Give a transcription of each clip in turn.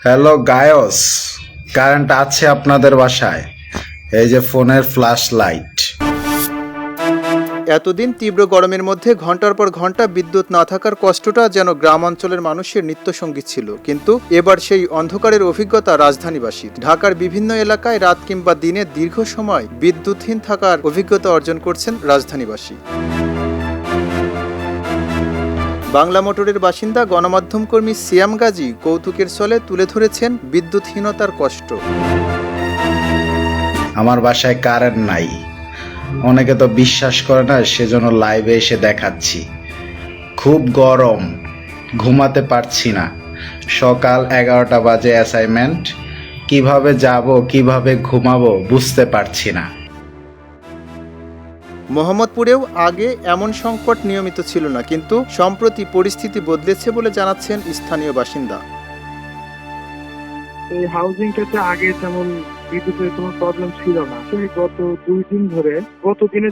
Hello গায়স, current আছে আপনাদের বাসায়? এই যে ফোনের ফ্ল্যাশ লাইট। এতদিন তীব্র গরমের মধ্যে ঘন্টার পর ঘন্টা বিদ্যুৎ না থাকার কষ্টটা যেন গ্রাম অঞ্চলের মানুষের নিত্যসঙ্গী ছিল, কিন্তু এবার সেই অন্ধকারের অভিজ্ঞতা রাজধানীবাসীর। ঢাকার বিভিন্ন এলাকায় রাত কিংবা দিনে দীর্ঘ সময় বিদ্যুৎহীন থাকার অভিজ্ঞতা অর্জন করছেন রাজধানীবাসী। বাংলা মোটরের বাসিন্দা গণমাধ্যম কর্মী সিয়াম গাজী কৌতুকের ছলে তুলে ধরেছেন বিদ্যুৎহীনতার কষ্ট। আমার বাসায় কারেন্ট নাই, অনেকে তো বিশ্বাস করে না, সেজন্য লাইভে এসে দেখাচ্ছি। খুব গরম, ঘুমাতে পারছি না। সকাল 11টা বাজে অ্যাসাইনমেন্ট, কিভাবে যাব কিভাবে ঘুমাবো বুঝতে পারছি না। মোহাম্মদপুরেও আগে এমন সংকট নিয়মিত ছিল না, কিন্তু সম্প্রতি পরিস্থিতি বদলেছে বলে জানাচ্ছেন স্থানীয় বাসিন্দা। এই হাউজিংটাতে আগে তেমন বিদ্যুতের কোনো প্রবলেম ছিল না। গত 2 দিন ধরে, গত দিনে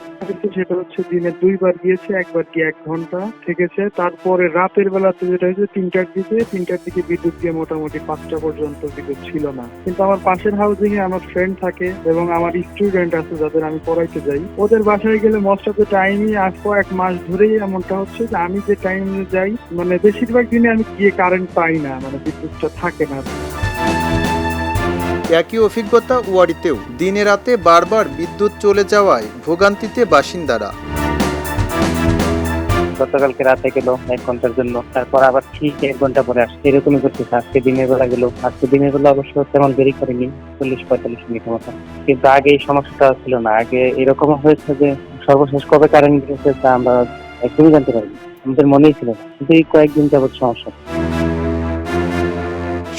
সেটা হচ্ছে দিনে 2বার গিয়েছে, একবার গিয়ে 1 ঘন্টা থেকেছে। তারপরে রাতের বেলাতে যেটা হয়েছে 3টার দিকে বিদ্যুৎ দিয়ে মোটামুটি 5টা পর্যন্ত বিদ্যুৎ ছিল না। কিন্তু আমার পাশের হাউজিং এ আমার ফ্রেন্ড থাকে এবং আমার স্টুডেন্ট আছে যাদের আমি পড়াইতে যাই, ওদের বাসায় গেলে মোস্ট অফ দ্য টাইমই আজ 1 মাস ধরেই এমনটা হচ্ছে যে আমি যে টাইমে যাই, মানে বেশিরভাগ দিনে আমি গিয়ে কারেন্ট পাই না, মানে বিদ্যুৎটা থাকে না। একই অভিজ্ঞতা ওয়ারিতেও। দিনে রাতে বারবার বিদ্যুৎ চলে যাওয়ায় ভোগান্তিতে বাসিন্দারা। গতকালকে রাতে গেল 1 ঘন্টার জন্য, তারপর আবার ঠিক 1 ঘন্টা পরে আসছে। এরকমই করতেছে। আজকে দিনের বেলা গেল, আজকে দিনের বেলা অবশ্য তেমন দেরি করেনি, 40-45 মিনিটের মতো। কিন্তু আগে এই সমস্যাটা ছিল না। আগে এরকম হয়েছে যে সর্বশেষ কবে কারেন্ট গেছে তা আমরা একদমই জানতে পারিনি, আমাদের মনেই ছিল না। কিন্তু এই কয়েকদিন যাবৎ সমস্যা।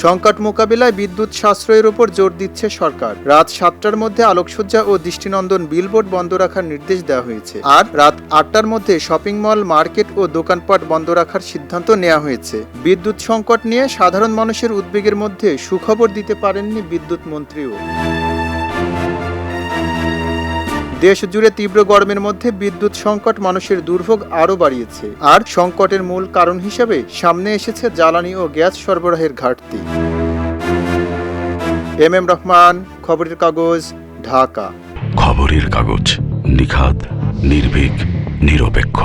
সংকট মোকাবিলায় বিদ্যুৎ সাশ্রয়ের উপর জোর দিচ্ছে সরকার। রাত 7টার মধ্যে আলোকসজ্জা ও দৃষ্টিনন্দন বিলবোর্ড বন্ধ রাখার নির্দেশ দেওয়া হয়েছে, আর রাত 8টার মধ্যে শপিং মল, মার্কেট ও দোকানপাট বন্ধ রাখার সিদ্ধান্ত নেওয়া হয়েছে। বিদ্যুৎ সংকট নিয়ে সাধারণ মানুষের উদ্বেগের মধ্যে সুখবর দিতে পারেননি বিদ্যুৎ মন্ত্রীও। দেশ জুড়ে তীব্র গরমের মধ্যে বিদ্যুৎ সংকট মানুষের দুর্ভোগ আরও বাড়িয়েছে, আর সংকটের মূল কারণ হিসেবে সামনে এসেছে জ্বালানি ও গ্যাস সরবরাহের ঘাটতি। এম রহমান, খবরের কাগজ, ঢাকা। খবরের কাগজ, নিখাত, নির্ভীক, নিরপেক্ষ।